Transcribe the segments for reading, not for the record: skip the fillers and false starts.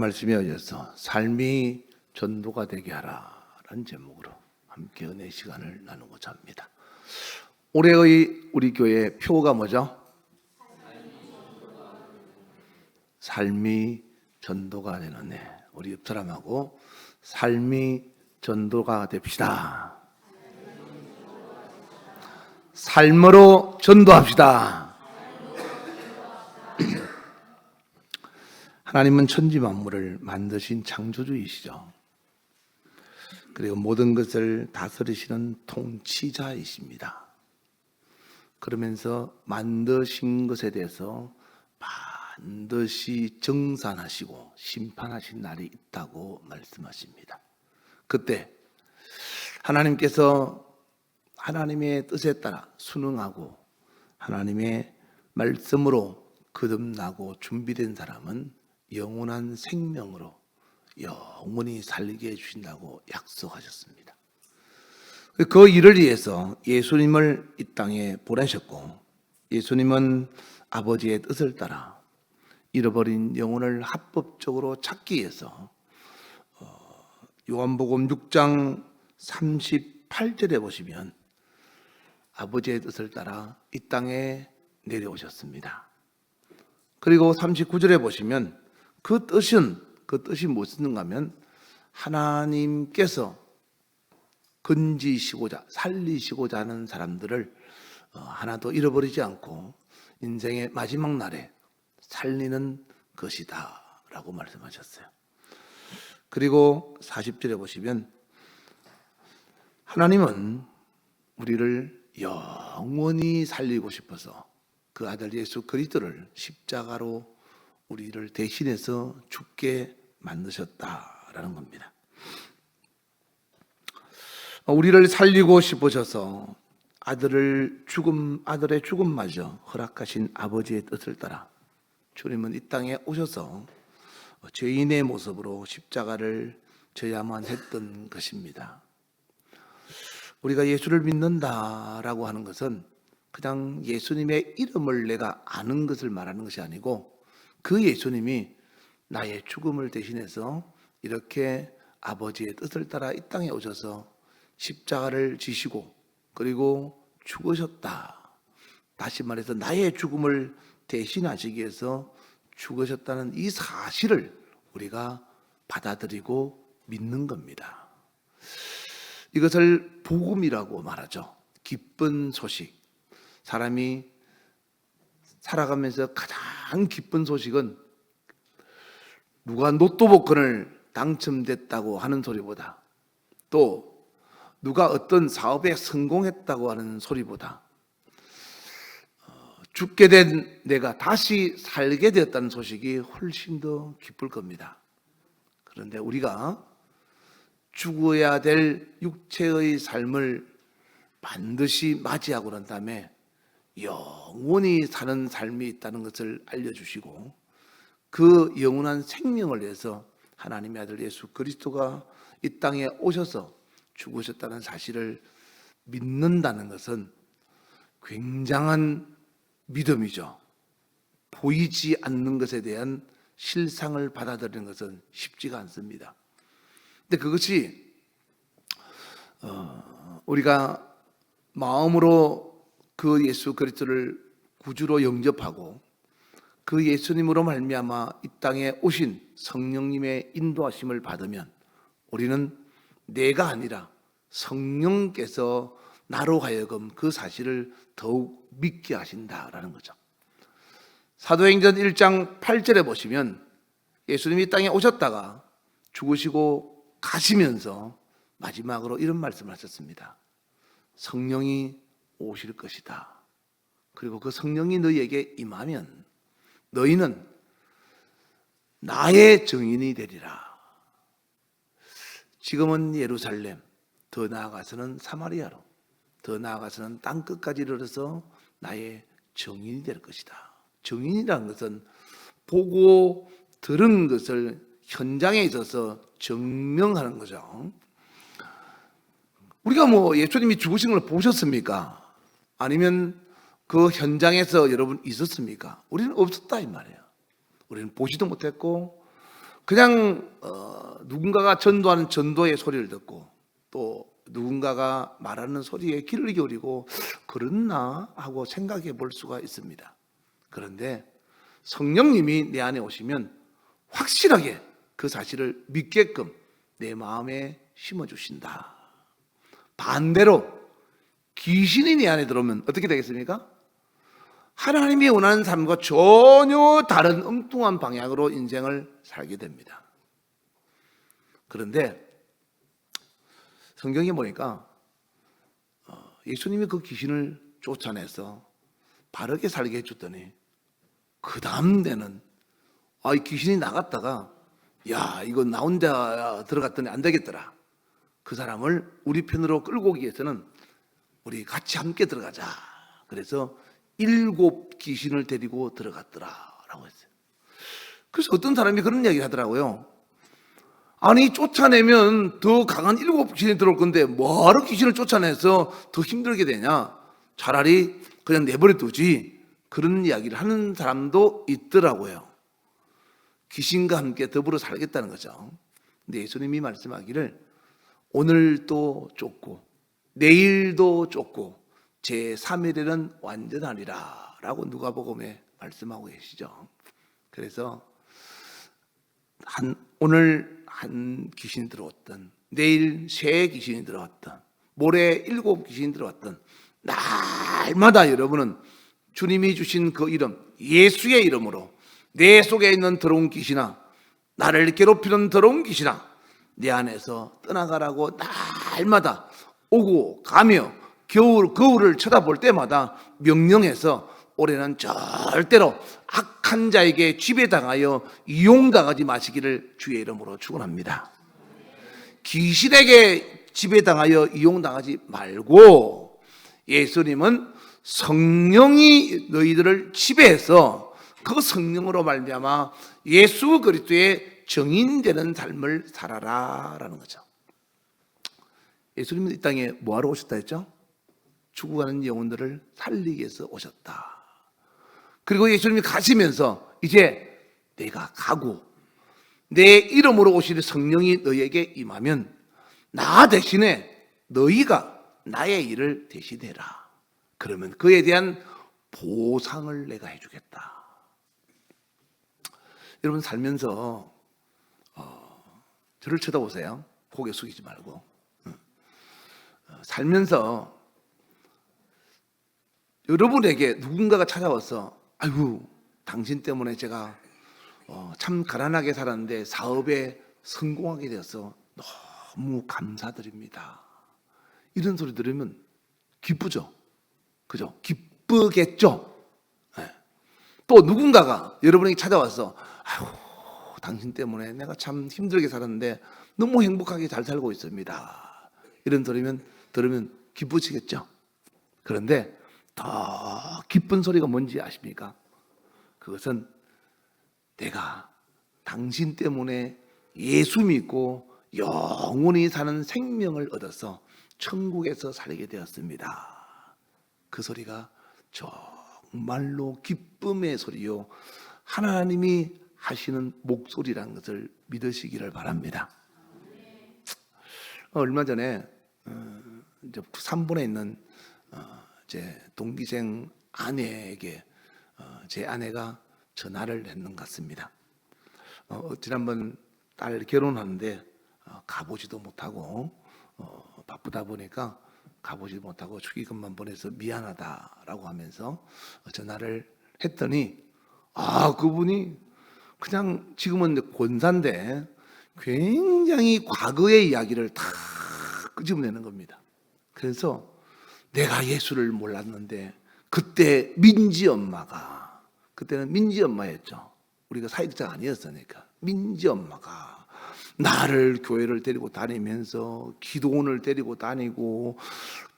말씀에 의해서 삶이 전도가 되게 하라라는 제목으로 함께 은혜 시간을 나누고자 합니다. 올해의 우리 교회 표가 뭐죠? 삶이 전도가 되는 해. 우리 옆 사람하고 삶이 전도가 됩시다. 삶으로 전도합시다. 하나님은 천지 만물을 만드신 창조주이시죠. 그리고 모든 것을 다스리시는 통치자이십니다. 그러면서 만드신 것에 대해서 반드시 정산하시고 심판하신 날이 있다고 말씀하십니다. 그때 하나님께서 하나님의 뜻에 따라 순응하고 하나님의 말씀으로 거듭나고 준비된 사람은 영원한 생명으로 영원히 살게 해주신다고 약속하셨습니다. 그 일을 위해서 예수님을 이 땅에 보내셨고, 예수님은 아버지의 뜻을 따라 잃어버린 영혼을 합법적으로 찾기 위해서 요한복음 6장 38절에 보시면 아버지의 뜻을 따라 이 땅에 내려오셨습니다. 그리고 39절에 보시면 그 뜻이 무엇인가 하면 하나님께서 건지시고자 살리시고자 하는 사람들을 하나도 잃어버리지 않고 인생의 마지막 날에 살리는 것이다 라고 말씀하셨어요. 그리고 40절에 보시면 하나님은 우리를 영원히 살리고 싶어서 그 아들 예수 그리스도를 십자가로 우리를 대신해서 죽게 만드셨다라는 겁니다. 우리를 살리고 싶으셔서 아들의 죽음마저 허락하신 아버지의 뜻을 따라 주님은 이 땅에 오셔서 죄인의 모습으로 십자가를 져야만 했던 것입니다. 우리가 예수를 믿는다라고 하는 것은 그냥 예수님의 이름을 내가 아는 것을 말하는 것이 아니고 그 예수님이 나의 죽음을 대신해서 이렇게 아버지의 뜻을 따라 이 땅에 오셔서 십자가를 지시고 그리고 죽으셨다. 다시 말해서 나의 죽음을 대신하시기 위해서 죽으셨다는 이 사실을 우리가 받아들이고 믿는 겁니다. 이것을 복음이라고 말하죠. 기쁜 소식. 사람이 살아가면서 가장 기쁜 소식은 누가 로또 복권을 당첨됐다고 하는 소리보다 또 누가 어떤 사업에 성공했다고 하는 소리보다 죽게 된 내가 다시 살게 되었다는 소식이 훨씬 더 기쁠 겁니다. 그런데 우리가 죽어야 될 육체의 삶을 반드시 맞이하고 난 다음에 영원히 사는 삶이 있다는 것을 알려주시고 그 영원한 생명을 위해서 하나님의 아들 예수 그리스도가 이 땅에 오셔서 죽으셨다는 사실을 믿는다는 것은 굉장한 믿음이죠. 보이지 않는 것에 대한 실상을 받아들이는 것은 쉽지가 않습니다. 근데 그것이 우리가 마음으로 그 예수 그리스도를 구주로 영접하고 그 예수님으로 말미암아 이 땅에 오신 성령님의 인도하심을 받으면 우리는 내가 아니라 성령께서 나로 하여금 그 사실을 더욱 믿게 하신다라는 거죠. 사도행전 1장 8절에 보시면 예수님이 이 땅에 오셨다가 죽으시고 가시면서 마지막으로 이런 말씀을 하셨습니다. 성령이 오실 것이다. 그리고 그 성령이 너희에게 임하면 너희는 나의 증인이 되리라. 지금은 예루살렘, 더 나아가서는 사마리아로, 더 나아가서는 땅끝까지 이르러서 나의 증인이 될 것이다. 증인이라는 것은 보고 들은 것을 현장에 있어서 증명하는 거죠. 우리가 예수님이 죽으신 걸 보셨습니까? 아니면 그 현장에서 여러분 있었습니까? 우리는 없었다 이 말이에요. 우리는 보지도 못했고 그냥 누군가가 전도하는 전도의 소리를 듣고 또 누군가가 말하는 소리에 귀를 기울이고 그렇나 하고 생각해 볼 수가 있습니다. 그런데 성령님이 내 안에 오시면 확실하게 그 사실을 믿게끔 내 마음에 심어주신다. 반대로 귀신이 내 안에 들어오면 어떻게 되겠습니까? 하나님이 원하는 삶과 전혀 다른 엉뚱한 방향으로 인생을 살게 됩니다. 그런데 성경에 보니까 예수님이 그 귀신을 쫓아내서 바르게 살게 해줬더니 그 다음 때는 이 귀신이 나갔다가 야 이거 나 혼자 들어갔더니 안 되겠더라. 그 사람을 우리 편으로 끌고 오기 위해서는 우리 같이 함께 들어가자. 그래서 7 귀신을 데리고 들어갔더라라고 했어요. 그래서 어떤 사람이 그런 이야기를 하더라고요. 아니 쫓아내면 더 강한 7 귀신이 들어올 건데 뭐하러 귀신을 쫓아내서 더 힘들게 되냐. 차라리 그냥 내버려 두지. 그런 이야기를 하는 사람도 있더라고요. 귀신과 함께 더불어 살겠다는 거죠. 근데 예수님이 말씀하기를 오늘도 쫓고 내일도 쫓고 제3일에는 완전하리라 라고 누가복음에 말씀하고 계시죠. 그래서 오늘 한 귀신이 들어왔던 내일 3 귀신이 들어왔던 모레 7 귀신이 들어왔던 날마다 여러분은 주님이 주신 그 이름 예수의 이름으로 내 속에 있는 더러운 귀신아 나를 괴롭히는 더러운 귀신아 내 안에서 떠나가라고 날마다 오고 가며 거울을 쳐다볼 때마다 명령해서 올해는 절대로 악한 자에게 지배당하여 이용당하지 마시기를 주의 이름으로 축원합니다. 귀신에게 지배당하여 이용당하지 말고 예수님은 성령이 너희들을 지배해서 그 성령으로 말미암아 예수 그리스도의 정인되는 삶을 살아라라는 거죠. 예수님은 이 땅에 뭐하러 오셨다 했죠? 죽어가는 영혼들을 살리기 위해서 오셨다. 그리고 예수님이 가시면서 이제 내가 가고 내 이름으로 오실 성령이 너희에게 임하면 나 대신에 너희가 나의 일을 대신해라. 그러면 그에 대한 보상을 내가 해주겠다. 여러분 살면서 저를 쳐다보세요. 고개 숙이지 말고. 살면서 여러분에게 누군가가 찾아와서 아이고 당신 때문에 제가 참 가난하게 살았는데 사업에 성공하게 되어서 너무 감사드립니다. 이런 소리 들으면 기쁘죠? 그죠? 기쁘겠죠? 네. 또 누군가가 여러분에게 찾아와서 아이고 당신 때문에 내가 참 힘들게 살았는데 너무 행복하게 잘 살고 있습니다. 이런 소리면 들으면 기쁘시겠죠? 그런데 더 기쁜 소리가 뭔지 아십니까? 그것은 내가 당신 때문에 예수 믿고 영원히 사는 생명을 얻어서 천국에서 살게 되었습니다. 그 소리가 정말로 기쁨의 소리요 하나님이 하시는 목소리라는 것을 믿으시기를 바랍니다. 얼마 전에 이제 3분에 있는 제 동기생 아내에게 제 아내가 전화를 했는 것 같습니다. 지난번 딸 결혼하는데 가보지도 못하고 바쁘다 보니까 가보지도 못하고 축의금만 보내서 미안하다라고 하면서 전화를 했더니 그분이 그냥 지금은 권사인데 굉장히 과거의 이야기를 다 끄집어내는 겁니다. 그래서 내가 예수를 몰랐는데 그때 민지 엄마가 그때는 민지 엄마였죠. 우리가 사역자가 아니었으니까 민지 엄마가 나를 교회를 데리고 다니면서 기도원을 데리고 다니고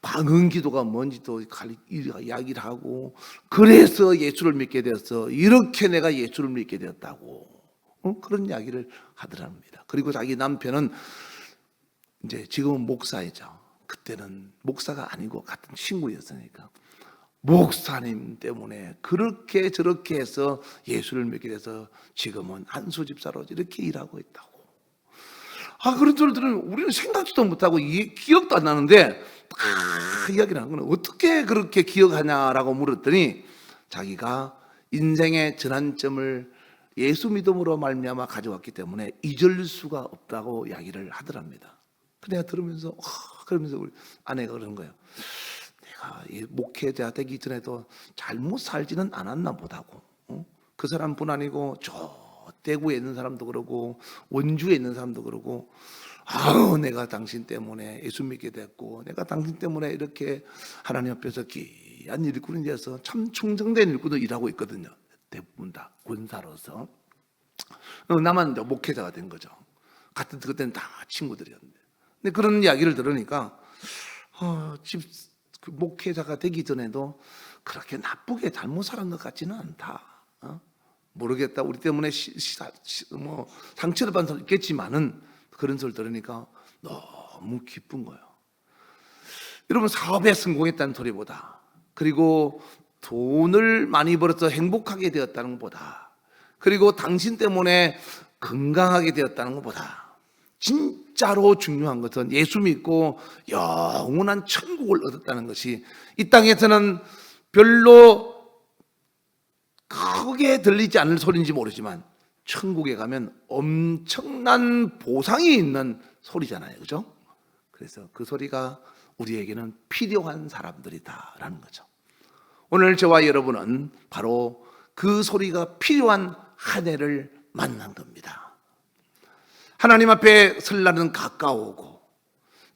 방언 기도가 뭔지도 이야기를 하고 그래서 예수를 믿게 되었어. 이렇게 내가 예수를 믿게 되었다고 그런 이야기를 하더랍니다. 그리고 자기 남편은 이제 지금은 목사이죠. 그때는 목사가 아니고 같은 친구였으니까 목사님 때문에 그렇게 저렇게 해서 예수를 믿게 돼서 지금은 한수 집사로 이렇게 일하고 있다고. 그런 소리들은 우리는 생각지도 못하고 기억도 안 나는데 이야기를 하는 거는 어떻게 그렇게 기억하냐라고 물었더니 자기가 인생의 전환점을 예수 믿음으로 말미암아 가져왔기 때문에 잊을 수가 없다고 이야기를 하더랍니다. 내가 들으면서 그러면서 우리 아내가 그러는 거예요. 내가 목회자 되기 전에도 잘못 살지는 않았나 보다고. 그 사람뿐 아니고 저 대구에 있는 사람도 그러고 원주에 있는 사람도 그러고 내가 당신 때문에 예수 믿게 됐고 내가 당신 때문에 이렇게 하나님 앞에서 귀한 일꾼이 되어서 참 충성된 일꾼으로 일하고 있거든요. 대부분 다 군사로서. 나만 이제 목회자가 된 거죠. 같은 그때는 다 친구들이었는데. 근데 그런 이야기를 들으니까 그 목회자가 되기 전에도 그렇게 나쁘게 잘못 살은 것 같지는 않다. 모르겠다. 우리 때문에 상처를 받은 사람 있겠지만은 그런 소리를 들으니까 너무 기쁜 거예요. 여러분, 사업에 성공했다는 소리보다, 그리고 돈을 많이 벌어서 행복하게 되었다는 것보다, 그리고 당신 때문에 건강하게 되었다는 것보다 진짜로 중요한 것은 예수 믿고 영원한 천국을 얻었다는 것이 이 땅에서는 별로 크게 들리지 않을 소리인지 모르지만 천국에 가면 엄청난 보상이 있는 소리잖아요. 그죠? 그래서 그 소리가 우리에게는 필요한 사람들이다라는 거죠. 오늘 저와 여러분은 바로 그 소리가 필요한 한 해를 만난 겁니다. 하나님 앞에 설날은 가까워오고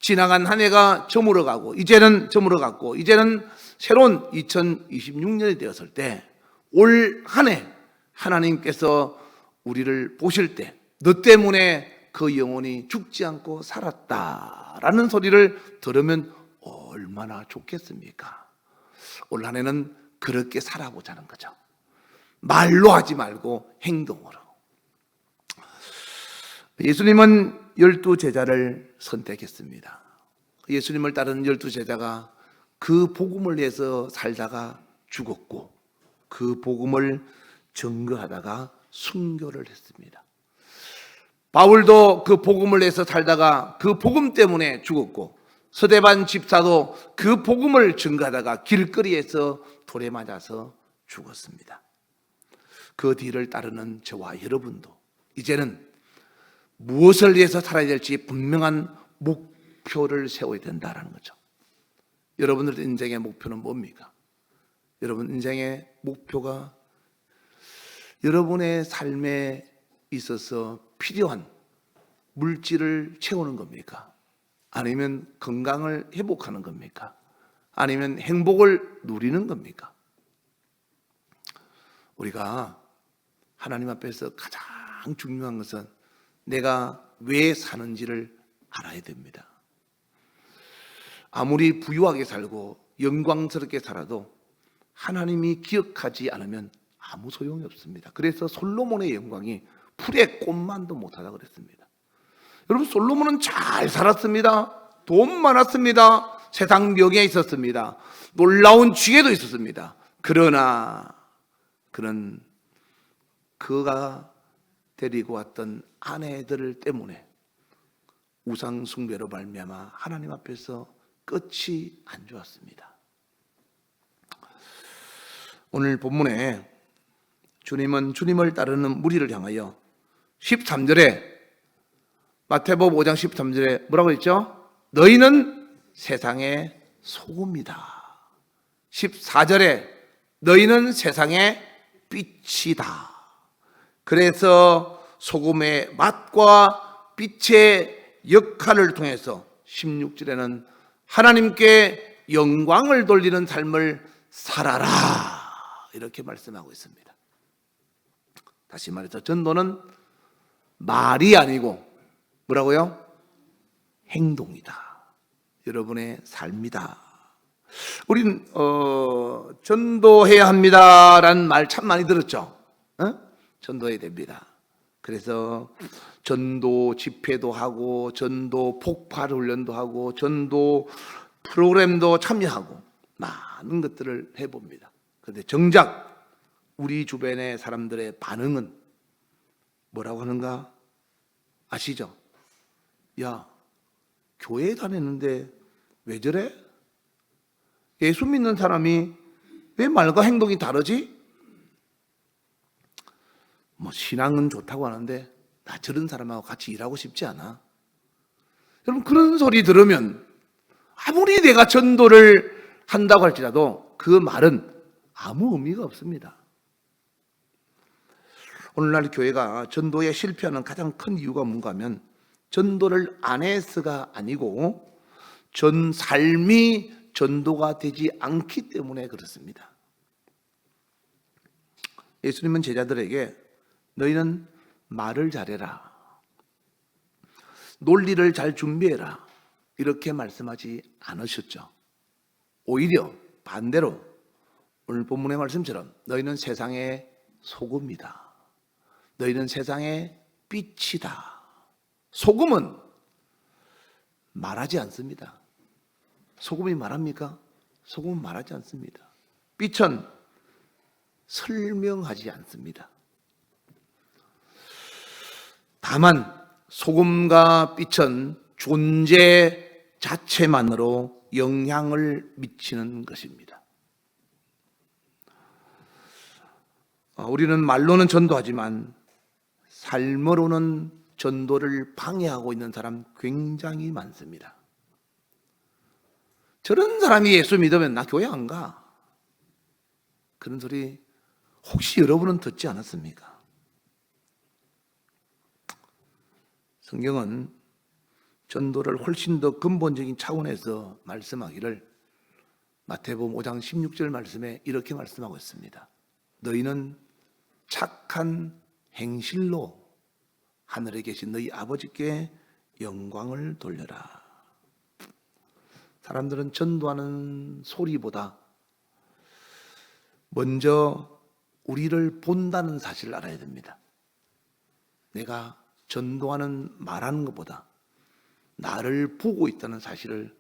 지나간 한 해가 저물어가고 이제는 새로운 2026년이 되었을 때 올 한 해 하나님께서 우리를 보실 때 너 때문에 그 영혼이 죽지 않고 살았다라는 소리를 들으면 얼마나 좋겠습니까? 올 한 해는 그렇게 살아보자는 거죠. 말로 하지 말고 행동으로. 예수님은 12제자를 선택했습니다. 예수님을 따르는 12제자가 그 복음을 위해서 살다가 죽었고 그 복음을 증거하다가 순교를 했습니다. 바울도 그 복음을 위해서 살다가 그 복음 때문에 죽었고 스데반 집사도 그 복음을 증거하다가 길거리에서 돌에 맞아서 죽었습니다. 그 뒤를 따르는 저와 여러분도 이제는 무엇을 위해서 살아야 될지 분명한 목표를 세워야 된다는 거죠. 여러분들 인생의 목표는 뭡니까? 여러분 인생의 목표가 여러분의 삶에 있어서 필요한 물질을 채우는 겁니까? 아니면 건강을 회복하는 겁니까? 아니면 행복을 누리는 겁니까? 우리가 하나님 앞에서 가장 중요한 것은 내가 왜 사는지를 알아야 됩니다. 아무리 부유하게 살고 영광스럽게 살아도 하나님이 기억하지 않으면 아무 소용이 없습니다. 그래서 솔로몬의 영광이 풀의 꽃만도 못하다 그랬습니다. 여러분, 솔로몬은 잘 살았습니다. 돈 많았습니다. 세상 명예에 있었습니다. 놀라운 지혜도 있었습니다. 그러나 그가 데리고 왔던 아내들 때문에 우상 숭배로 말미암아 하나님 앞에서 끝이 안 좋았습니다. 오늘 본문에 주님은 주님을 따르는 무리를 향하여 13절에 마태복음 5장 13절에 뭐라고 했죠? 너희는 세상의 소금이다. 14절에 너희는 세상의 빛이다. 그래서 소금의 맛과 빛의 역할을 통해서 16절에는 하나님께 영광을 돌리는 삶을 살아라 이렇게 말씀하고 있습니다. 다시 말해서 전도는 말이 아니고 뭐라고요? 행동이다. 여러분의 삶이다. 우린 전도해야 합니다라는 말 참 많이 들었죠. 전도해야 됩니다. 그래서 전도 집회도 하고 전도 폭발 훈련도 하고 전도 프로그램도 참여하고 많은 것들을 해봅니다. 그런데 정작 우리 주변의 사람들의 반응은 뭐라고 하는가 아시죠? 야, 교회 다녔는데 왜 저래? 예수 믿는 사람이 왜 말과 행동이 다르지? 뭐 신앙은 좋다고 하는데 나 저런 사람하고 같이 일하고 싶지 않아. 여러분, 그런 소리 들으면 아무리 내가 전도를 한다고 할지라도 그 말은 아무 의미가 없습니다. 오늘날 교회가 전도에 실패하는 가장 큰 이유가 뭔가 하면 전도를 안 해서가 아니고 전 삶이 전도가 되지 않기 때문에 그렇습니다. 예수님은 제자들에게 너희는 말을 잘해라, 논리를 잘 준비해라 이렇게 말씀하지 않으셨죠. 오히려 반대로 오늘 본문의 말씀처럼 너희는 세상의 소금이다, 너희는 세상의 빛이다. 소금은 말하지 않습니다. 소금이 말합니까? 소금은 말하지 않습니다. 빛은 설명하지 않습니다. 다만 소금과 빛은 존재 자체만으로 영향을 미치는 것입니다. 우리는 말로는 전도하지만 삶으로는 전도를 방해하고 있는 사람 굉장히 많습니다. 저런 사람이 예수 믿으면 나 교회 안 가. 그런 소리 혹시 여러분은 듣지 않았습니까? 성경은 전도를 훨씬 더 근본적인 차원에서 말씀하기를 마태복음 5장 16절 말씀에 이렇게 말씀하고 있습니다. 너희는 착한 행실로 하늘에 계신 너희 아버지께 영광을 돌려라. 사람들은 전도하는 소리보다 먼저 우리를 본다는 사실을 알아야 됩니다. 내가 전도하는 말하는 것보다 나를 보고 있다는 사실을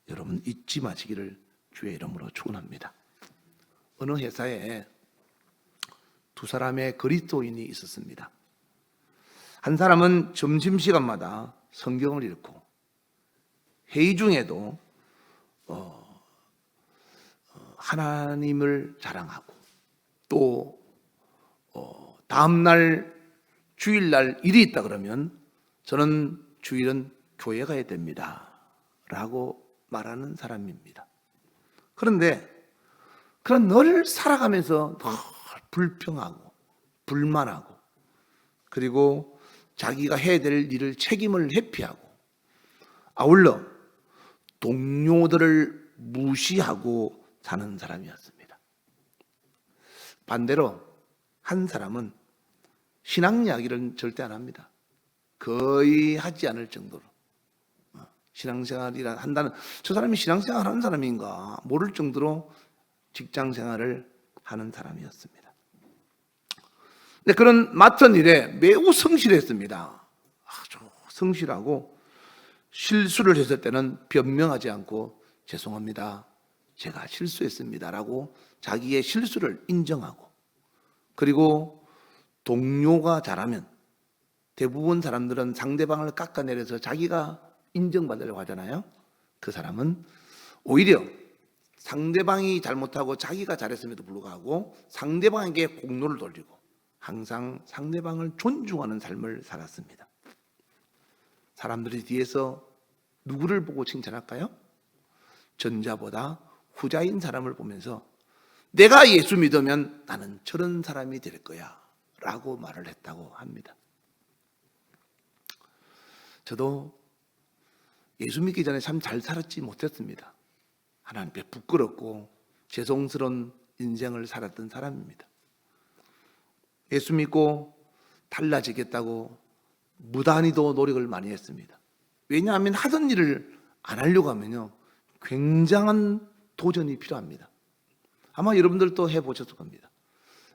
여러분 잊지 마시기를 주의 이름으로 축원합니다. 어느 회사에 두 사람의 그리스도인이 있었습니다. 한 사람은 점심시간마다 성경을 읽고 회의 중에도 하나님을 자랑하고 또 다음날 주일날 일이 있다 그러면 저는 주일은 교회 가야 됩니다 라고 말하는 사람입니다. 그런데 그런 늘 살아가면서 늘 불평하고 불만하고 그리고 자기가 해야 될 일을 책임을 회피하고 아울러 동료들을 무시하고 사는 사람이었습니다. 반대로 한 사람은 신앙 이야기를 절대 안 합니다. 거의 하지 않을 정도로 신앙생활이라 한다는 저 사람이 신앙생활 하는 사람인가 모를 정도로 직장생활을 하는 사람이었습니다. 근데 그런 맡은 일에 매우 성실했습니다. 아주 성실하고 실수를 했을 때는 변명하지 않고 죄송합니다, 제가 실수했습니다 라고 자기의 실수를 인정하고 그리고 동료가 잘하면 대부분 사람들은 상대방을 깎아내려서 자기가 인정받으려고 하잖아요. 그 사람은 오히려 상대방이 잘못하고 자기가 잘했음에도 불구하고 상대방에게 공로를 돌리고 항상 상대방을 존중하는 삶을 살았습니다. 사람들이 뒤에서 누구를 보고 칭찬할까요? 전자보다 후자인 사람을 보면서 내가 예수 믿으면 나는 저런 사람이 될 거야 라고 말을 했다고 합니다. 저도 예수 믿기 전에 참 잘 살았지 못했습니다. 하나님께 부끄럽고 죄송스러운 인생을 살았던 사람입니다. 예수 믿고 달라지겠다고 무단히도 노력을 많이 했습니다. 왜냐하면 하던 일을 안 하려고 하면요 굉장한 도전이 필요합니다. 아마 여러분들도 해보셨을 겁니다.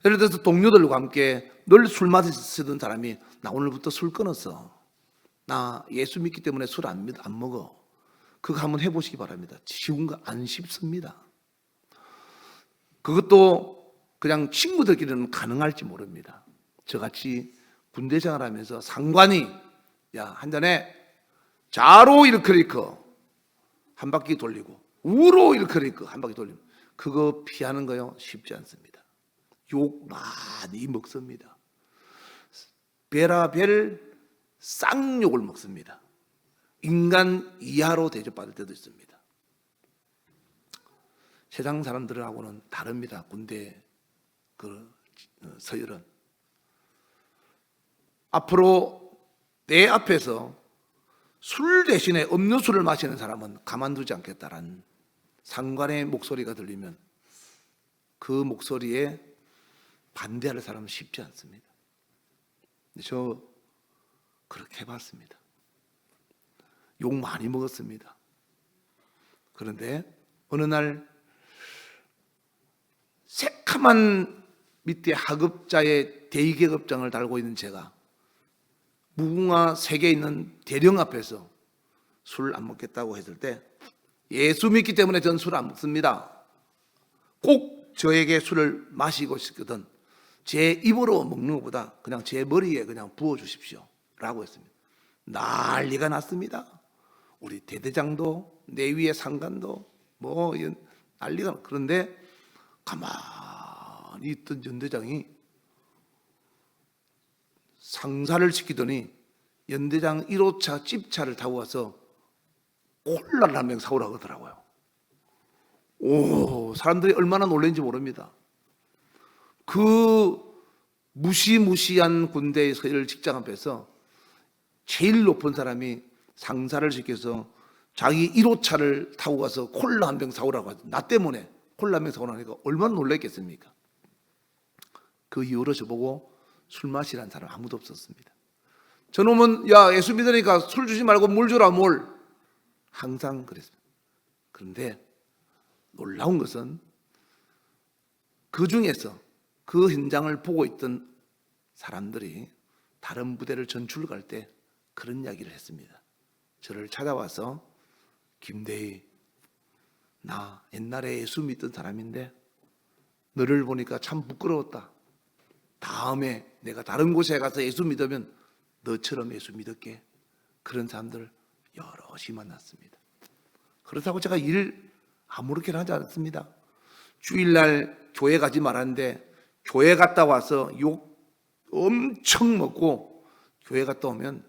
예를 들어서 동료들과 함께 늘 술 마시던 사람이 나 오늘부터 술 끊었어, 나 예수 믿기 때문에 술 안 먹어, 그거 한번 해보시기 바랍니다. 쉬운 거 안 쉽습니다. 그것도 그냥 친구들끼리는 가능할지 모릅니다. 저같이 군대 생활하면서 상관이 야 한잔해 좌로 일크리커 한 바퀴 돌리고 우로 일크리커 한 바퀴 돌리고 그거 피하는 거요 쉽지 않습니다. 욕 많이 먹습니다. 베라벨 쌍욕을 먹습니다. 인간 이하로 대접받을 때도 있습니다. 세상 사람들하고는 다릅니다. 군대 그 서열은. 앞으로 내 앞에서 술 대신에 음료수를 마시는 사람은 가만두지 않겠다라는 상관의 목소리가 들리면 그 목소리에 반대할 사람은 쉽지 않습니다. 저 그렇게 해봤습니다. 욕 많이 먹었습니다. 그런데 어느 날 새카만 밑에 하급자의 대위계급장을 달고 있는 제가 무궁화 3개 있는 대령 앞에서 술 안 먹겠다고 했을 때 예수 믿기 때문에 전 술 안 먹습니다. 꼭 저에게 술을 마시고 싶거든 제 입으로 먹는 것보다 그냥 제 머리에 그냥 부어주십시오 라고 했습니다. 난리가 났습니다. 우리 대대장도 내 위에 상관도 뭐 난리가. 그런데 가만히 있던 연대장이 상사를 시키더니 연대장 1호차 집차를 타고 와서 콜라를 한 병 사오라고 하더라고요. 오, 사람들이 얼마나 놀란지 모릅니다. 그 무시무시한 군대의 서열 직장 앞에서 제일 높은 사람이 상사를 시켜서 자기 1호차를 타고 가서 콜라 한 병 사오라고 하죠. 나 때문에 콜라 한 병 사오라니까 얼마나 놀랐겠습니까? 그 이후로 저보고 술 마시라는 사람 아무도 없었습니다. 저놈은 야 예수 믿으니까 술 주지 말고 물 주라 물. 항상 그랬습니다. 그런데 놀라운 것은 그 중에서 그 현장을 보고 있던 사람들이 다른 부대를 전출 갈 때 그런 이야기를 했습니다. 저를 찾아와서 김대희 나 옛날에 예수 믿던 사람인데 너를 보니까 참 부끄러웠다. 다음에 내가 다른 곳에 가서 예수 믿으면 너처럼 예수 믿을게. 그런 사람들 여럿이 만났습니다. 그렇다고 제가 일 아무렇게나 하지 않습니다. 주일날 교회 가지 말았는데 교회 갔다 와서 욕 엄청 먹고 교회 갔다 오면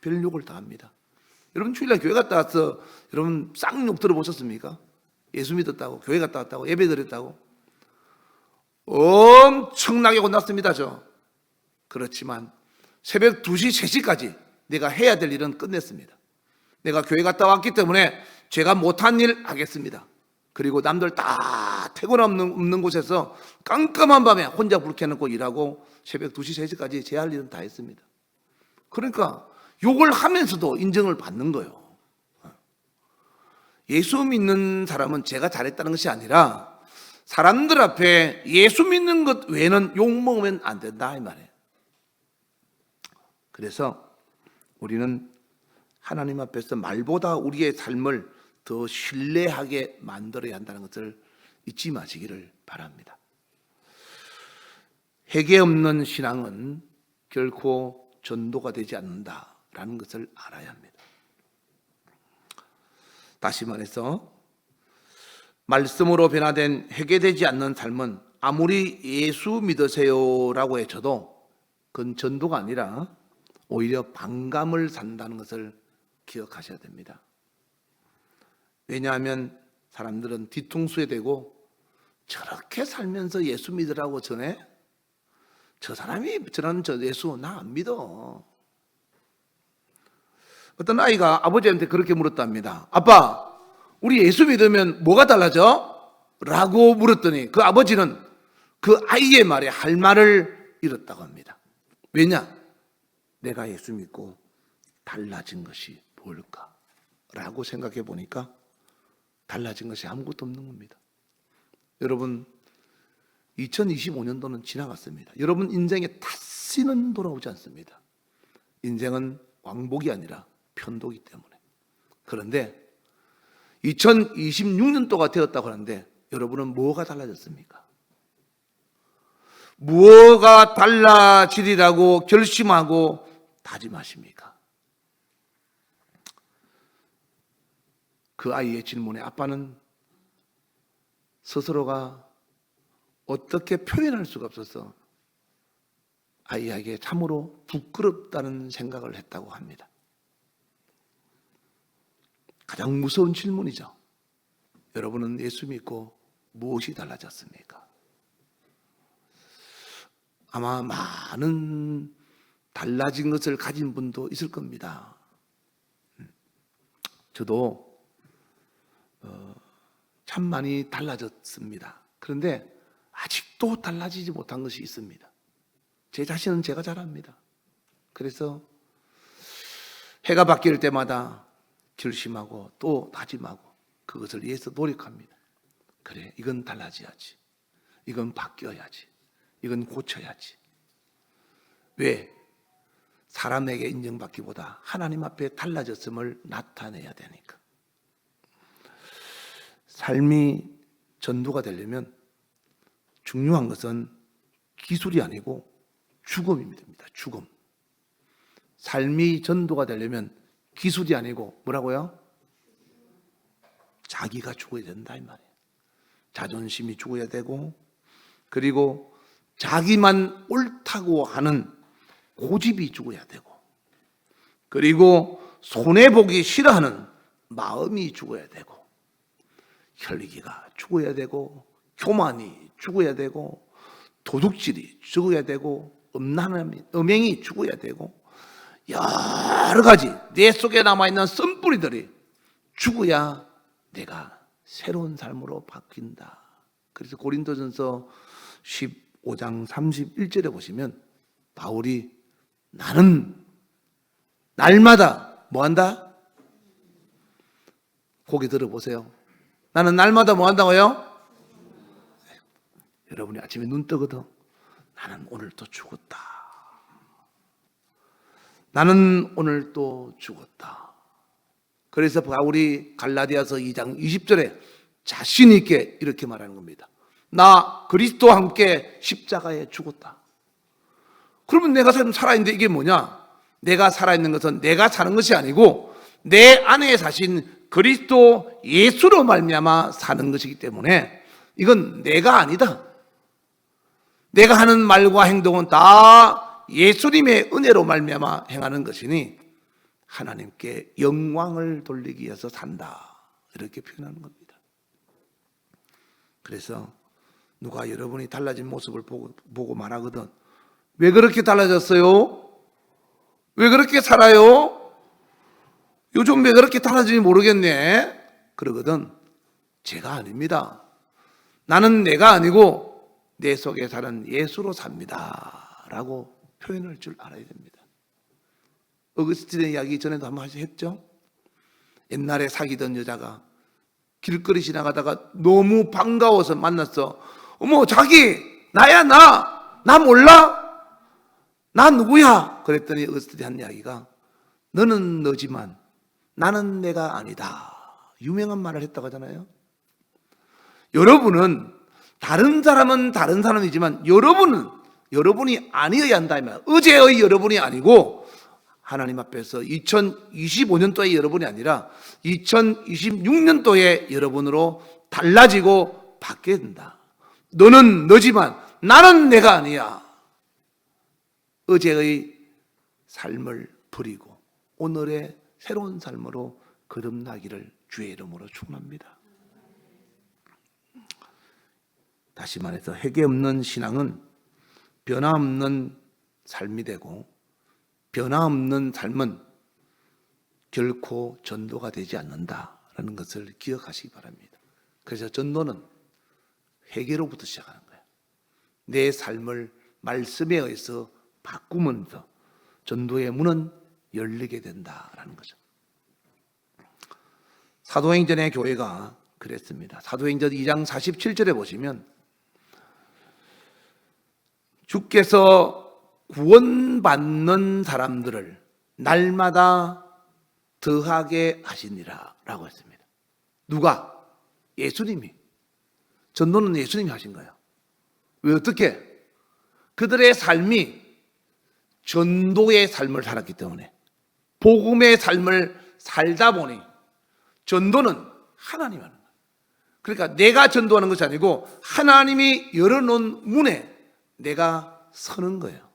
별의별 욕을 다 합니다. 여러분 주일날 교회 갔다 와서 여러분 쌍욕 들어보셨습니까? 예수 믿었다고 교회 갔다 왔다고 예배 드렸다고 엄청나게 혼났습니다. 그렇지만 새벽 2시, 3시까지 내가 해야 될 일은 끝냈습니다. 내가 교회 갔다 왔기 때문에 제가 못한 일 하겠습니다. 그리고 남들 다 퇴근 없는 곳에서 깜깜한 밤에 혼자 불 켜놓고 일하고 새벽 2시, 3시까지 제 할 일은 다 했습니다. 그러니까 욕을 하면서도 인정을 받는 거예요. 예수 믿는 사람은 제가 잘했다는 것이 아니라 사람들 앞에 예수 믿는 것 외에는 욕 먹으면 안 된다 이 말이에요. 그래서 우리는 하나님 앞에서 말보다 우리의 삶을 더 신뢰하게 만들어야 한다는 것을 잊지 마시기를 바랍니다. 회개 없는 신앙은 결코 전도가 되지 않는다라는 것을 알아야 합니다. 다시 말해서 말씀으로 변화된 회개되지 않는 삶은 아무리 예수 믿으세요라고 해줘도 그건 전도가 아니라 오히려 반감을 산다는 것을 기억하셔야 됩니다. 왜냐하면 사람들은 뒤통수에 대고 저렇게 살면서 예수 믿으라고 전해? 저 사람이 저런 저 예수 나 안 믿어. 어떤 아이가 아버지한테 그렇게 물었답니다. 아빠, 우리 예수 믿으면 뭐가 달라져? 라고 물었더니 그 아버지는 그 아이의 말에 할 말을 잃었다고 합니다. 왜냐? 내가 예수 믿고 달라진 것이 뭘까? 라고 생각해 보니까 달라진 것이 아무것도 없는 겁니다. 여러분 2025년도는 지나갔습니다. 여러분 인생에 다시는 돌아오지 않습니다. 인생은 왕복이 아니라 편도기 때문에. 그런데 2026년도가 되었다고 하는데 여러분은 뭐가 달라졌습니까? 무엇가 달라지리라고 결심하고 다짐하십니까? 그 아이의 질문에 아빠는 스스로가 어떻게 표현할 수가 없어서 아이에게 참으로 부끄럽다는 생각을 했다고 합니다. 가장 무서운 질문이죠. 여러분은 예수 믿고 무엇이 달라졌습니까? 아마 많은 달라진 것을 가진 분도 있을 겁니다. 저도 참 많이 달라졌습니다. 그런데 아직도 달라지지 못한 것이 있습니다. 제 자신은 제가 잘 압니다. 그래서 해가 바뀔 때마다 결심하고 또 다짐하고 그것을 위해서 노력합니다. 그래, 이건 달라져야지. 이건 바뀌어야지. 이건 고쳐야지. 왜? 사람에게 인정받기보다 하나님 앞에 달라졌음을 나타내야 되니까. 삶이 전도가 되려면 중요한 것은 기술이 아니고 죽음입니다. 죽음. 삶이 전도가 되려면 기술이 아니고 뭐라고요? 자기가 죽어야 된다 이 말이에요. 자존심이 죽어야 되고, 그리고 자기만 옳다고 하는 고집이 죽어야 되고, 그리고 손해보기 싫어하는 마음이 죽어야 되고, 혈기가 죽어야 되고, 교만이 죽어야 되고, 도둑질이 죽어야 되고, 음행이 죽어야 되고, 여러 가지 내 속에 남아있는 쓴뿌리들이 죽어야 내가 새로운 삶으로 바뀐다. 그래서 고린도전서 15장 31절에 보시면 바울이 나는 날마다 뭐한다? 고개 들어보세요. 나는 날마다 뭐한다고요? 여러분이 아침에 눈 뜨거든 나는 오늘 또 죽었다. 나는 오늘 또 죽었다. 그래서 바울이 갈라디아서 2장 20절에 자신 있게 이렇게 말하는 겁니다. 나 그리스도와 함께 십자가에 죽었다. 그러면 내가 살아있는데 이게 뭐냐? 내가 살아있는 것은 내가 사는 것이 아니고 내 안에 사신 그리스도 예수로 말미암아 사는 것이기 때문에 이건 내가 아니다. 내가 하는 말과 행동은 다 예수님의 은혜로 말미암아 행하는 것이니 하나님께 영광을 돌리기 위해서 산다. 이렇게 표현하는 겁니다. 그래서 누가 여러분이 달라진 모습을 보고 말하거든. 왜 그렇게 달라졌어요? 왜 그렇게 살아요? 요즘 왜 그렇게 달라지는지 모르겠네. 그러거든. 제가 아닙니다. 나는 내가 아니고 내 속에 사는 예수로 삽니다. 라고 표현할 줄 알아야 됩니다. 어거스틴의 이야기 전에도 한번 했죠? 옛날에 사귀던 여자가 길거리 지나가다가 너무 반가워서 만났어. 어머, 자기, 나야, 나 몰라? 나 누구야? 그랬더니 어거스틴이 한 이야기가 너는 너지만 나는 내가 아니다. 유명한 말을 했다고 하잖아요. 여러분은 다른 사람은 다른 사람이지만 여러분이 아니어야 한다. 어제의 여러분이 아니고 하나님 앞에서 2025년도의 여러분이 아니라 2026년도의 여러분으로 달라지고 바뀌어야 된다. 너는 너지만 나는 내가 아니야. 어제의 삶을 버리고 오늘의 새로운 삶으로 거듭나기를 주의 이름으로 축원합니다. 다시 말해서 회개 없는 신앙은 변화없는 삶이 되고 변화없는 삶은 결코 전도가 되지 않는다라는 것을 기억하시기 바랍니다. 그래서 전도는 회개로부터 시작하는 거예요. 내 삶을 말씀에 의해서 바꾸면서 전도의 문은 열리게 된다라는 거죠. 사도행전의 교회가 그랬습니다. 사도행전 2장 47절에 보시면 주께서 구원받는 사람들을 날마다 더하게 하시니라 라고 했습니다. 누가? 예수님이. 전도는 예수님이 하신 거예요. 왜 어떻게? 그들의 삶이 전도의 삶을 살았기 때문에, 복음의 삶을 살다 보니 전도는 하나님 하는 거예요. 그러니까 내가 전도하는 것이 아니고 하나님이 열어놓은 문에 내가 서는 거예요.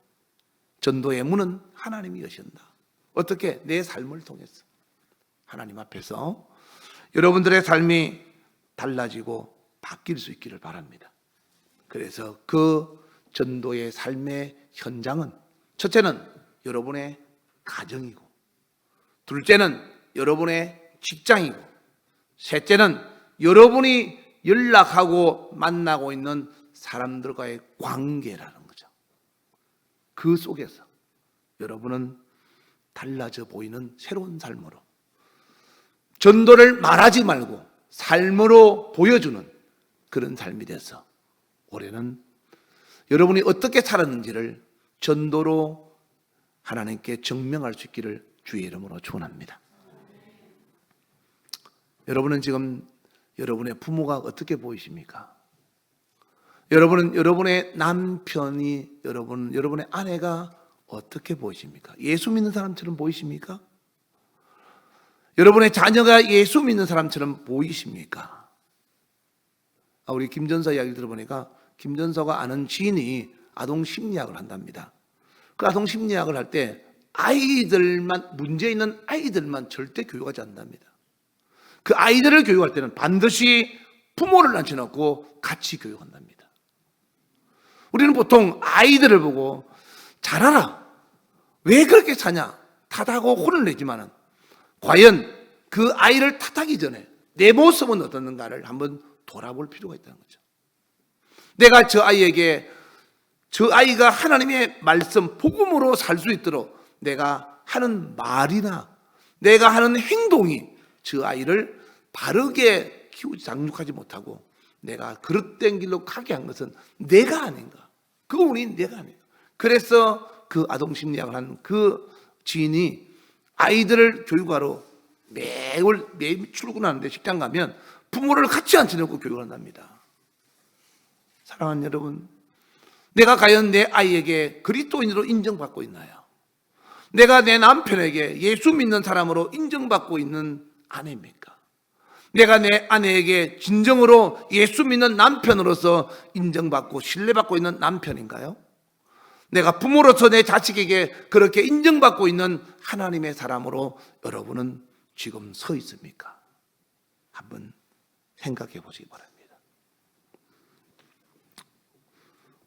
전도의 문은 하나님이 여신다. 어떻게? 내 삶을 통해서. 하나님 앞에서 여러분들의 삶이 달라지고 바뀔 수 있기를 바랍니다. 그래서 그 전도의 삶의 현장은, 첫째는 여러분의 가정이고, 둘째는 여러분의 직장이고, 셋째는 여러분이 연락하고 만나고 있는 사람들과의 관계라는 거죠. 그 속에서 여러분은 달라져 보이는 새로운 삶으로, 전도를 말하지 말고 삶으로 보여주는 그런 삶이 돼서 올해는 여러분이 어떻게 살았는지를 전도로 하나님께 증명할 수 있기를 주의 이름으로 축원합니다. 여러분은 지금 여러분의 부모가 어떻게 보이십니까? 여러분은 여러분의 남편이, 여러분의 아내가 어떻게 보이십니까? 예수 믿는 사람처럼 보이십니까? 여러분의 자녀가 예수 믿는 사람처럼 보이십니까? 우리 김전서 이야기 들어보니까 김전서가 아는 지인이 아동 심리학을 한답니다. 그 아동 심리학을 할 때 아이들만, 문제 있는 아이들만 절대 교육하지 않는답니다. 그 아이들을 교육할 때는 반드시 부모를 앉혀놓고 같이 교육한답니다. 우리는 보통 아이들을 보고 잘하라, 왜 그렇게 사냐, 탓하고 혼을 내지만은 과연 그 아이를 탓하기 전에 내 모습은 어떻는가를 한번 돌아볼 필요가 있다는 거죠. 내가 저 아이가 하나님의 말씀, 복음으로 살 수 있도록 내가 하는 말이나 내가 하는 행동이 저 아이를 바르게 키우지, 장육하지 못하고 내가 그릇된 길로 가게 한 것은 내가 아닌가, 그 원인이 내가 아닌가. 그래서 그 아동심리학을 한 그 지인이 아이들을 교육하러 매일 출근하는데 직장 가면 부모를 같이 앉혀놓고 교육을 한답니다. 사랑하는 여러분, 내가 과연 내 아이에게 그리스도인으로 인정받고 있나요? 내가 내 남편에게 예수 믿는 사람으로 인정받고 있는 아내입니까? 내가 내 아내에게 진정으로 예수 믿는 남편으로서 인정받고 신뢰받고 있는 남편인가요? 내가 부모로서 내 자식에게 그렇게 인정받고 있는 하나님의 사람으로 여러분은 지금 서 있습니까? 한번 생각해 보시기 바랍니다.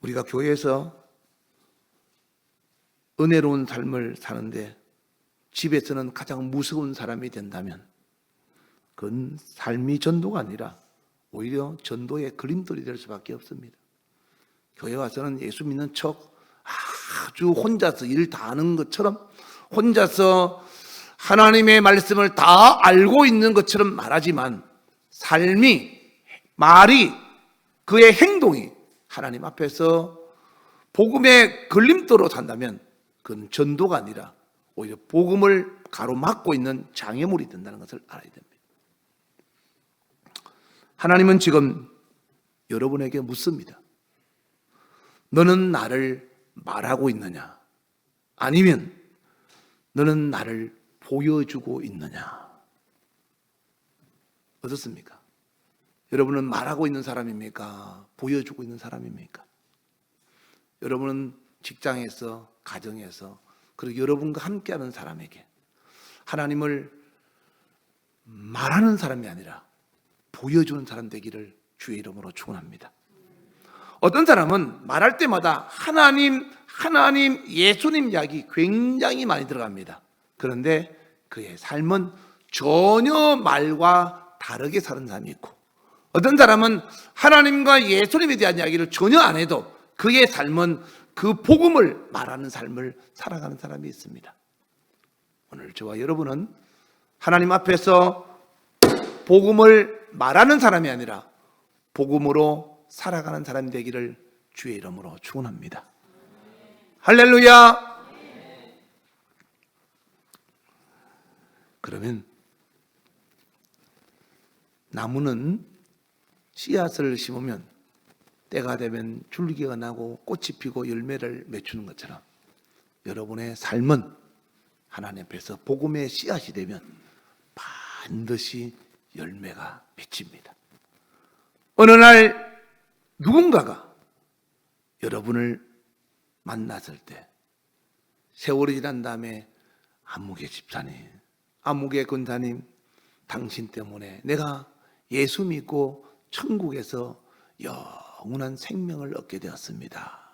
우리가 교회에서 은혜로운 삶을 사는데 집에서는 가장 무서운 사람이 된다면 그건 삶이 전도가 아니라 오히려 전도의 걸림돌이 될 수밖에 없습니다. 교회 와서는 예수 믿는 척 아주 혼자서 일 다 하는 것처럼, 혼자서 하나님의 말씀을 다 알고 있는 것처럼 말하지만 삶이, 말이, 그의 행동이 하나님 앞에서 복음의 걸림돌로 산다면 그건 전도가 아니라 오히려 복음을 가로막고 있는 장애물이 된다는 것을 알아야 됩니다. 하나님은 지금 여러분에게 묻습니다. 너는 나를 말하고 있느냐? 아니면 너는 나를 보여주고 있느냐? 어떻습니까? 여러분은 말하고 있는 사람입니까? 보여주고 있는 사람입니까? 여러분은 직장에서, 가정에서, 그리고 여러분과 함께하는 사람에게 하나님을 말하는 사람이 아니라 보여주는 사람 되기를 주의 이름으로 축원합니다. 어떤 사람은 말할 때마다 하나님, 예수님 이야기 굉장히 많이 들어갑니다. 그런데 그의 삶은 전혀 말과 다르게 사는 사람이 있고, 어떤 사람은 하나님과 예수님에 대한 이야기를 전혀 안 해도 그의 삶은 그 복음을 말하는 삶을 살아가는 사람이 있습니다. 오늘 저와 여러분은 하나님 앞에서 복음을 말하는 사람이 아니라 복음으로 살아가는 사람이 되기를 주의 이름으로 축원합니다. 할렐루야. 그러면 나무는 씨앗을 심으면 때가 되면 줄기가 나고 꽃이 피고 열매를 맺추는 것처럼 여러분의 삶은 하나님 앞에서 복음의 씨앗이 되면 반드시 열매가 맺힙니다. 어느 날 누군가가 여러분을 만났을 때 세월이 지난 다음에 안무개 집사님, 안무개 권사님, 당신 때문에 내가 예수 믿고 천국에서 영원한 생명을 얻게 되었습니다.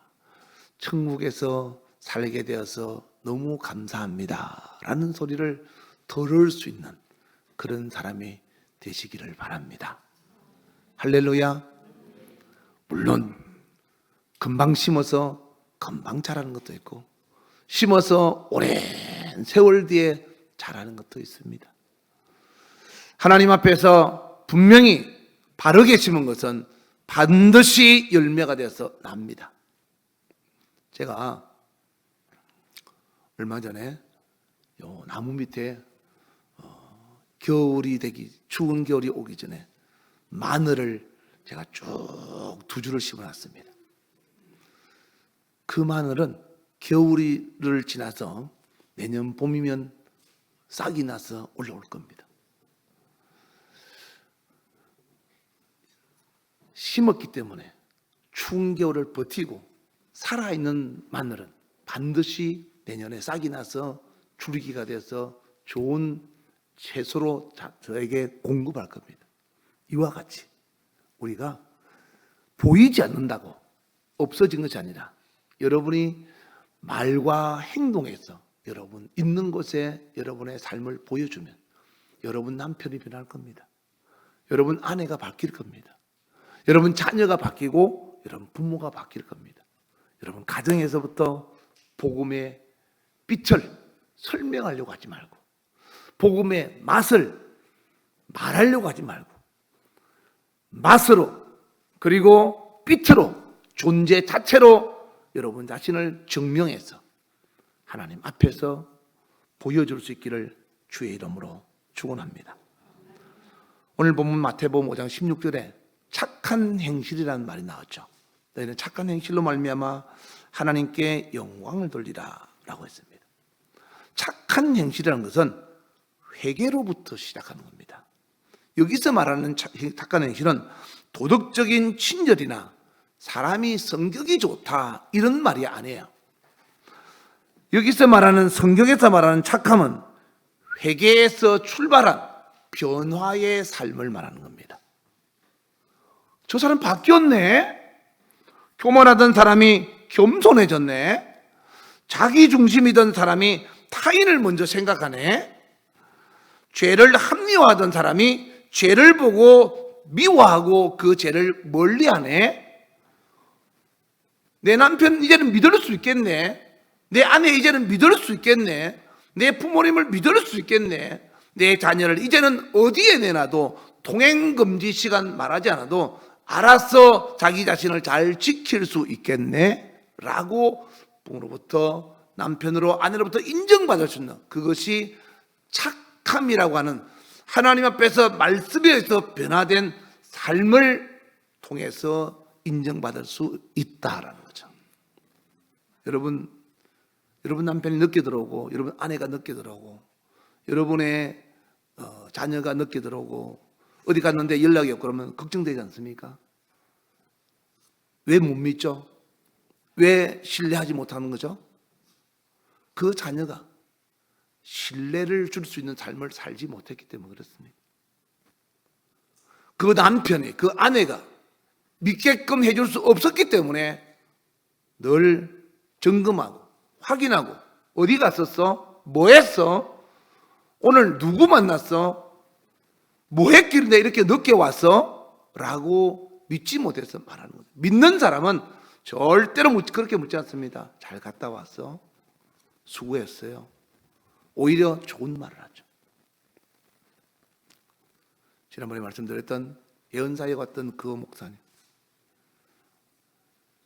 천국에서 살게 되어서 너무 감사합니다 라는 소리를 들을 수 있는 그런 사람이 되시기를 바랍니다. 할렐루야. 물론 금방 심어서 금방 자라는 것도 있고 심어서 오랜 세월 뒤에 자라는 것도 있습니다. 하나님 앞에서 분명히 바르게 심은 것은 반드시 열매가 되어서 납니다. 제가 얼마 전에 요 나무 밑에 겨울이 되기, 추운 겨울이 오기 전에 마늘을 제가 쭉 2주를 심어놨습니다. 그 마늘은 겨울을 지나서 내년 봄이면 싹이 나서 올라올 겁니다. 심었기 때문에 추운 겨울을 버티고 살아있는 마늘은 반드시 내년에 싹이 나서 줄기가 돼서 좋은 채소로 저에게 공급할 겁니다. 이와 같이 우리가 보이지 않는다고 없어진 것이 아니라 여러분이 말과 행동에서 여러분 있는 곳에 여러분의 삶을 보여주면 여러분 남편이 변할 겁니다. 여러분 아내가 바뀔 겁니다. 여러분 자녀가 바뀌고 여러분 부모가 바뀔 겁니다. 여러분 가정에서부터 복음의 빛을 설명하려고 하지 말고 복음의 맛을 말하려고 하지 말고 맛으로 그리고 빛으로 존재 자체로 여러분 자신을 증명해서 하나님 앞에서 보여줄 수 있기를 주의 이름으로 축원합니다. 오늘 본문 마태복음 5장 16절에 착한 행실이라는 말이 나왔죠. 너희는 착한 행실로 말미암아 하나님께 영광을 돌리라 라고 했습니다. 착한 행실이라는 것은 회개로부터 시작하는 겁니다. 여기서 말하는 착한 행실은 도덕적인 친절이나 사람이 성격이 좋다 이런 말이 아니에요. 여기서 말하는 성경에서 말하는 착함은 회개에서 출발한 변화의 삶을 말하는 겁니다. 저 사람 바뀌었네. 교만하던 사람이 겸손해졌네. 자기 중심이던 사람이 타인을 먼저 생각하네. 죄를 합리화하던 사람이 죄를 보고 미워하고 그 죄를 멀리하네. 내 남편 이제는 믿을 수 있겠네. 내 아내 이제는 믿을 수 있겠네. 내 부모님을 믿을 수 있겠네. 내 자녀를 이제는 어디에 내놔도 동행금지 시간 말하지 않아도 알아서 자기 자신을 잘 지킬 수 있겠네 라고 부모로부터 남편으로 아내로부터 인정받을 수 있는 그것이 착함이라고 하는 하나님 앞에서 말씀에 의해서 변화된 삶을 통해서 인정받을 수 있다라는 거죠. 여러분 남편이 늦게 들어오고 여러분 아내가 늦게 들어오고 여러분의 자녀가 늦게 들어오고 어디 갔는데 연락이 없고 그러면 걱정되지 않습니까? 왜 못 믿죠? 왜 신뢰하지 못하는 거죠? 그 자녀가 신뢰를 줄 수 있는 삶을 살지 못했기 때문에 그렇습니다. 그 남편이, 그 아내가 믿게끔 해줄 수 없었기 때문에 늘 점검하고 확인하고 어디 갔었어? 뭐 했어? 오늘 누구 만났어? 뭐 했길래 이렇게 늦게 왔어? 라고 믿지 못해서 말하는 거죠. 믿는 사람은 절대로 그렇게 묻지 않습니다. 잘 갔다 왔어? 수고했어요. 오히려 좋은 말을 하죠. 지난번에 말씀드렸던 예언사에 갔던 그 목사님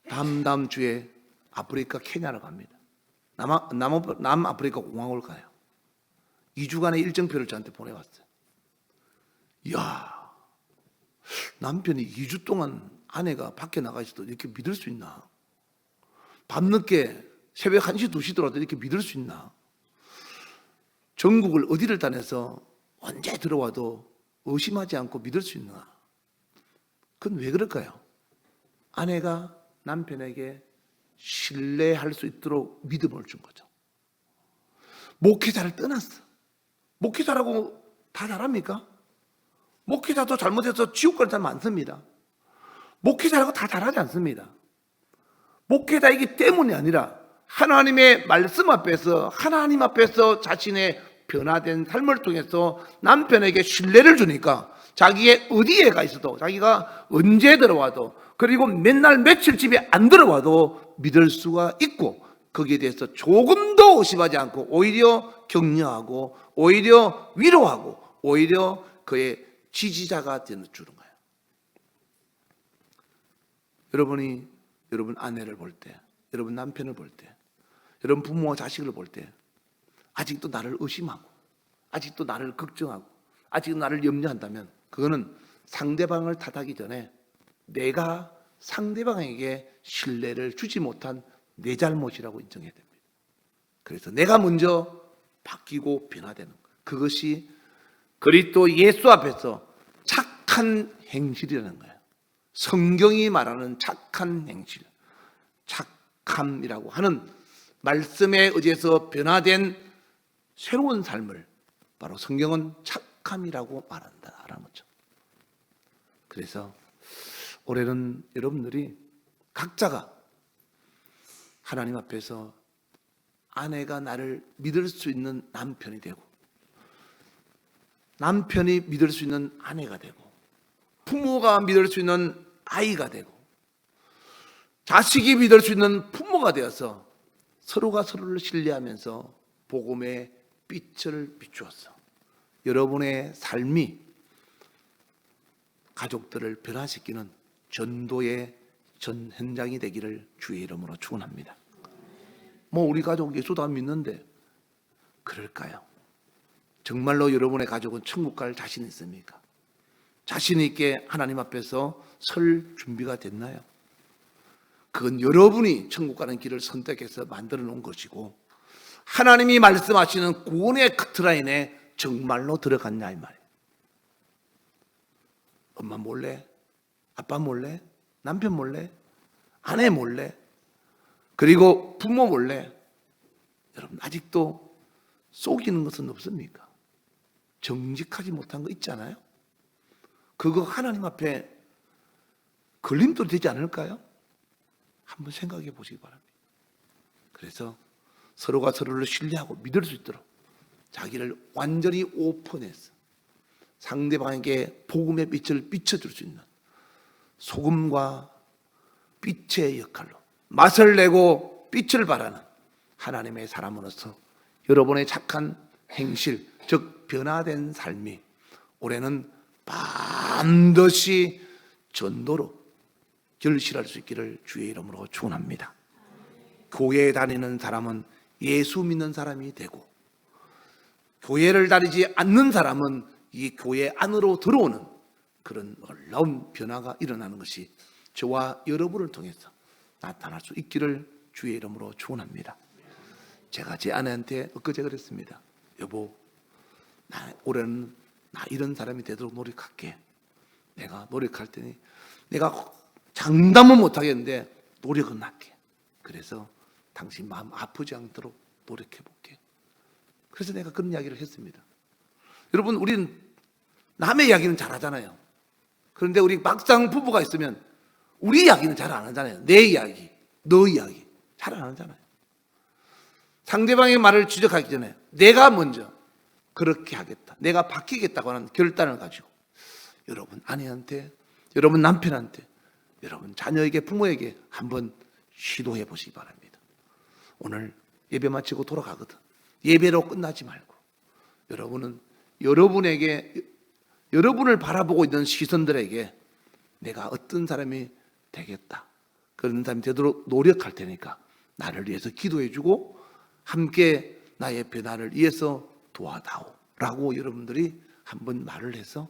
다음 주에 아프리카 케냐로 갑니다. 남아프리카 공항을 가요. 2주간의 일정표를 저한테 보내왔어요. 이야, 남편이 2주 동안 아내가 밖에 나가 있어도 이렇게 믿을 수 있나? 밤늦게 새벽 1시, 2시 들어와도 이렇게 믿을 수 있나? 전국을 어디를 다녀서 언제 들어와도 의심하지 않고 믿을 수 있나? 그건 왜 그럴까요? 아내가 남편에게 신뢰할 수 있도록 믿음을 준 거죠. 목회자를 떠났어. 목회자라고 다 잘합니까? 목회자도 잘못해서 지옥 갈 사람 많습니다. 목회자라고 다 잘하지 않습니다. 목회자이기 때문이 아니라 하나님의 말씀 앞에서, 하나님 앞에서 자신의 변화된 삶을 통해서 남편에게 신뢰를 주니까 자기의 어디에 가 있어도, 자기가 언제 들어와도, 그리고 맨날 며칠 집에 안 들어와도 믿을 수가 있고, 거기에 대해서 조금 더 의심하지 않고 오히려 격려하고 오히려 위로하고 오히려 그의 지지자가 되는 주는 거예요. 여러분 아내를 볼 때, 여러분 남편을 볼 때, 여러분 부모와 자식을 볼 때 아직도 나를 의심하고 아직도 나를 걱정하고 아직도 나를 염려한다면 그거는 상대방을 탓하기 전에 내가 상대방에게 신뢰를 주지 못한 내 잘못이라고 인정해야 됩니다. 그래서 내가 먼저 바뀌고 변화되는 것, 그것이 그리스도 예수 앞에서 착한 행실이라는 거예요. 성경이 말하는 착한 행실, 착함이라고 하는 말씀에 의해서 변화된 새로운 삶을 바로 성경은 착함이라고 말한다라는 거죠. 그래서 올해는 여러분들이 각자가 하나님 앞에서 아내가 나를 믿을 수 있는 남편이 되고, 남편이 믿을 수 있는 아내가 되고, 부모가 믿을 수 있는 아이가 되고, 자식이 믿을 수 있는 부모가 되어서 서로가 서로를 신뢰하면서 복음의 빛을 비추었어. 여러분의 삶이 가족들을 변화시키는 전도의 전 현장이 되기를 주의 이름으로 축원합니다. 우리 가족 예수도 안 믿는데 그럴까요? 정말로 여러분의 가족은 천국 갈 자신 있습니까? 자신 있게 하나님 앞에서 설 준비가 됐나요? 그건 여러분이 천국 가는 길을 선택해서 만들어 놓은 것이고 하나님이 말씀하시는 구원의 커트라인에 정말로 들어갔냐 이 말이에요. 엄마 몰래? 아빠 몰래? 남편 몰래? 아내 몰래? 그리고 부모 몰래? 여러분 아직도 속이는 것은 없습니까? 정직하지 못한 거 있잖아요. 그거 하나님 앞에 걸림돌이 되지 않을까요? 한번 생각해 보시기 바랍니다. 그래서 서로가 서로를 신뢰하고 믿을 수 있도록 자기를 완전히 오픈해서 상대방에게 복음의 빛을 비춰줄 수 있는 소금과 빛의 역할로 맛을 내고 빛을 발하는 하나님의 사람으로서 여러분의 착한 행실, 즉 변화된 삶이 올해는 반드시 전도로 결실할 수 있기를 주의 이름으로 축원합니다. 교회에 다니는 사람은 예수 믿는 사람이 되고 교회를 다니지 않는 사람은 이 교회 안으로 들어오는 그런 놀라운 변화가 일어나는 것이 저와 여러분을 통해서 나타날 수 있기를 주의 이름으로 축원합니다. 제가 제 아내한테 엊그제 그랬습니다. 여보, 올해는 나 이런 사람이 되도록 노력할게. 내가 노력할 테니 내가 장담은 못하겠는데 노력은 할게. 그래서 당신 마음 아프지 않도록 노력해볼게. 그래서 내가 그런 이야기를 했습니다. 여러분, 우리는 남의 이야기는 잘하잖아요. 그런데 우리 막상 부부가 있으면 우리 이야기는 잘 안 하잖아요. 내 이야기, 너 이야기 잘 안 하잖아요. 상대방의 말을 지적하기 전에 내가 먼저 그렇게 하겠다, 내가 바뀌겠다고 하는 결단을 가지고 여러분 아내한테, 여러분 남편한테, 여러분 자녀에게, 부모에게 한번 시도해 보시기 바랍니다. 오늘 예배 마치고 돌아가거든 예배로 끝나지 말고 여러분은 여러분을 바라보고 있는 시선들에게 내가 어떤 사람이 되겠다, 그런 사람이 되도록 노력할 테니까 나를 위해서 기도해 주고 함께 나의 변화를 위해서 도와다오 라고 여러분들이 한번 말을 해서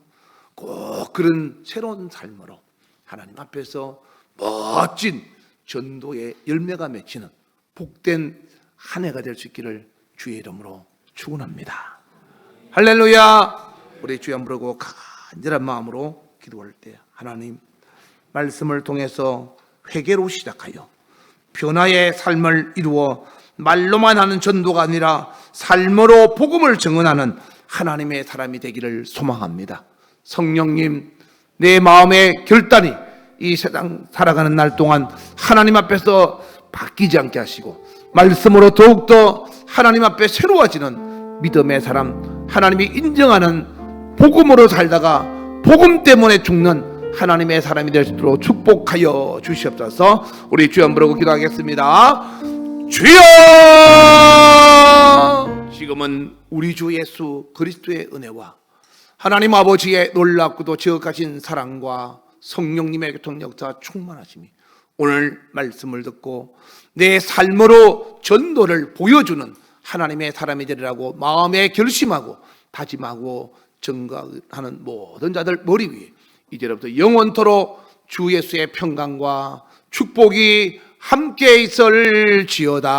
꼭 그런 새로운 삶으로 하나님 앞에서 멋진 전도의 열매가 맺히는 복된 한 해가 될 수 있기를 주의 이름으로 축원합니다. 할렐루야. 우리 주여 부르고 간절한 마음으로 기도할 때 하나님 말씀을 통해서 회개로 시작하여 변화의 삶을 이루어 말로만 하는 전도가 아니라 삶으로 복음을 증언하는 하나님의 사람이 되기를 소망합니다. 성령님, 내 마음의 결단이 이 세상 살아가는 날 동안 하나님 앞에서 바뀌지 않게 하시고 말씀으로 더욱더 하나님 앞에 새로워지는 믿음의 사람, 하나님이 인정하는 복음으로 살다가 복음 때문에 죽는 하나님의 사람이 될 수 있도록 축복하여 주시옵소서. 우리 주여 부르고 기도하겠습니다. 주여! 지금은 우리 주 예수 그리스도의 은혜와 하나님 아버지의 놀랍고도 지극하신 사랑과 성령님의 교통 역사 충만하심이 오늘 말씀을 듣고 내 삶으로 전도를 보여주는 하나님의 사람이 되리라고 마음에 결심하고 다짐하고 증거하는 모든 자들 머리 위에 이제부터 영원토록 주 예수의 평강과 축복이 함께 있을지어다.